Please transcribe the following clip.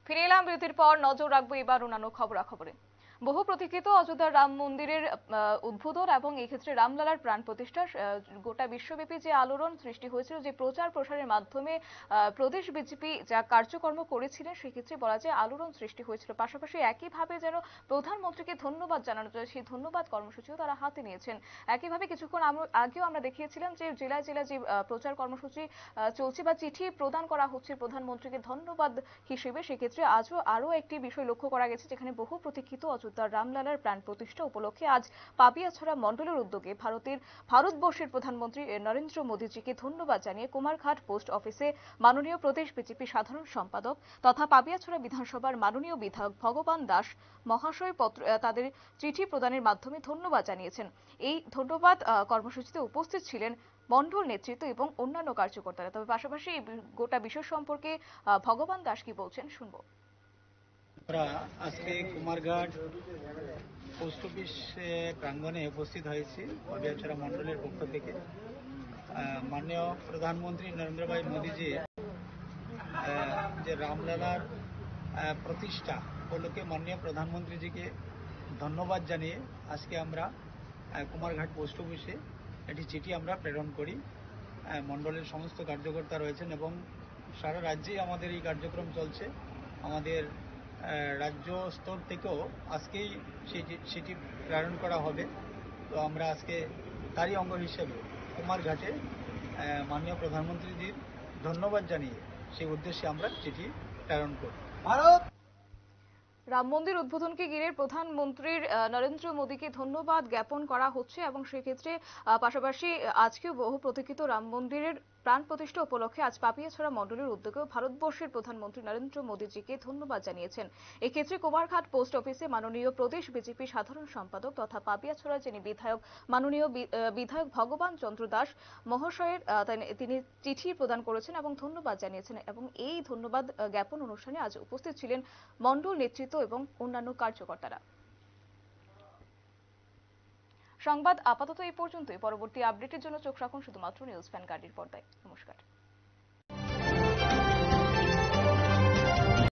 ফিরে এলাম বিরতির পর। নজর রাখবো এবার অন্যান্য খবরাখবরে। বহু প্রতীক্ষিত অযোধ্যার রাম মন্দিরের উদ্বোধন এবং এই ক্ষেত্রে রামলালার প্রাণ প্রতিষ্ঠা, গোটা বিশ্বব্যাপী যে আলোড়ন সৃষ্টি হয়েছিল, যে প্রচার প্রসারের মাধ্যমে প্রদেশ বিজেপি যা কার্যকর্ম করেছিলেন, সেক্ষেত্রে বলা যায় আলোড়ন সৃষ্টি হয়েছিল। পাশাপাশি একইভাবে যেন প্রধানমন্ত্রীকে ধন্যবাদ জানানো যায়, সেই ধন্যবাদ কর্মসূচিও তারা হাতে নিয়েছেন। একইভাবে কিছুক্ষণ আগেও আমরা দেখিয়েছিলাম যে জেলায় জেলায় যে প্রচার কর্মসূচি চলছে বা চিঠি প্রদান করা হচ্ছে প্রধানমন্ত্রীকে ধন্যবাদ হিসেবে, সেক্ষেত্রে আজও আরও একটি বিষয় লক্ষ্য করা গেছে, যেখানে বহু প্রতীক্ষিত অযোধ্যার রামলালার প্রাণ প্রতিষ্ঠা উপলক্ষে আজ পাপিয়াছড়া মণ্ডলের উদ্যোগে ভারতবর্ষের প্রধানমন্ত্রী নরেন্দ্র মোদীজিকে ধন্যবাদ জানিয়ে কুমারঘাট পোস্ট অফিসে মাননীয় প্রদেশ বিজেপি সাধারণ সম্পাদক তথা পাপিয়াছড়া বিধানসভার মাননীয় বিধায়ক ভগবান দাস মহাশয় তাদের চিঠি প্রদানের মাধ্যমে ধন্যবাদ জানিয়েছেন। এই ধন্যবাদ কর্মসূচিতে উপস্থিত ছিলেন মণ্ডল নেতৃত্ব এবং অন্যান্য কার্যকর্তারা। তবে পাশাপাশি এই গোটা বিষয় সম্পর্কে ভগবান দাস কি বলছেন শুনবো। আমরা আজকে কুমারঘাট পোস্ট অফিস প্রাঙ্গণে উপস্থিত হয়েছি পাপিয়াছড়া মণ্ডলের পক্ষ থেকে। মাননীয় প্রধানমন্ত্রী নরেন্দ্র ভাই মোদীজি যে রামলালার প্রতিষ্ঠা উপলক্ষে মাননীয় প্রধানমন্ত্রীজিকে ধন্যবাদ জানিয়ে আজকে আমরা কুমারঘাট পোস্ট অফিসে একটি চিঠি আমরা প্রেরণ করি। মণ্ডলের সমস্ত কার্যকর্তা রয়েছেন এবং সারা রাজ্যেই আমাদের এই কার্যক্রম চলছে। আমাদের রাজ্য স্তর থেকেও আজকেই সেটি প্রেরণ করা হবে। তো আমরা আজকে তারই অঙ্গ হিসেবে কুমারঘাটে মাননীয় প্রধানমন্ত্রীজির ধন্যবাদ জানিয়ে সেই উদ্দেশ্যে আমরা চিঠি প্রেরণ করি। রাম মন্দির উদ্বোধনকে ঘিরে প্রধানমন্ত্রীর নরেন্দ্র মোদীকে ধন্যবাদ জ্ঞাপন করা হচ্ছে এবং সেক্ষেত্রে পাশাপাশি আজকেও বহু প্রতীক্ষিত রাম মন্দিরের প্রাণ প্রতিষ্ঠা উপলক্ষে আজ পাপিয়াছড়া মণ্ডলের উদ্যোগেও ভারতবর্ষের প্রধানমন্ত্রী নরেন্দ্র মোদীজিকে ধন্যবাদ জানিয়েছেন। এক্ষেত্রে কুমারঘাট পোস্ট অফিসে মাননীয় প্রদেশ বিজেপি সাধারণ সম্পাদক তথা পাপিয়াছড়ার যিনি বিধায়ক মাননীয় বিধায়ক ভগবান চন্দ্র দাস মহাশয়ের তিনি চিঠি প্রদান করেছেন এবং ধন্যবাদ জানিয়েছেন। এবং এই ধন্যবাদ জ্ঞাপন অনুষ্ঠানে আজ উপস্থিত ছিলেন মণ্ডল নেতৃত্ব এবং অন্যান্য কার্যকর্তারা। সংবাদ আপাতত এই পর্যন্তই। পরবর্তী আপডেটের জন্য চোখ রাখুন শুধুমাত্র নিউজ ভ্যানগার্ডের পর্দায়। নমস্কার।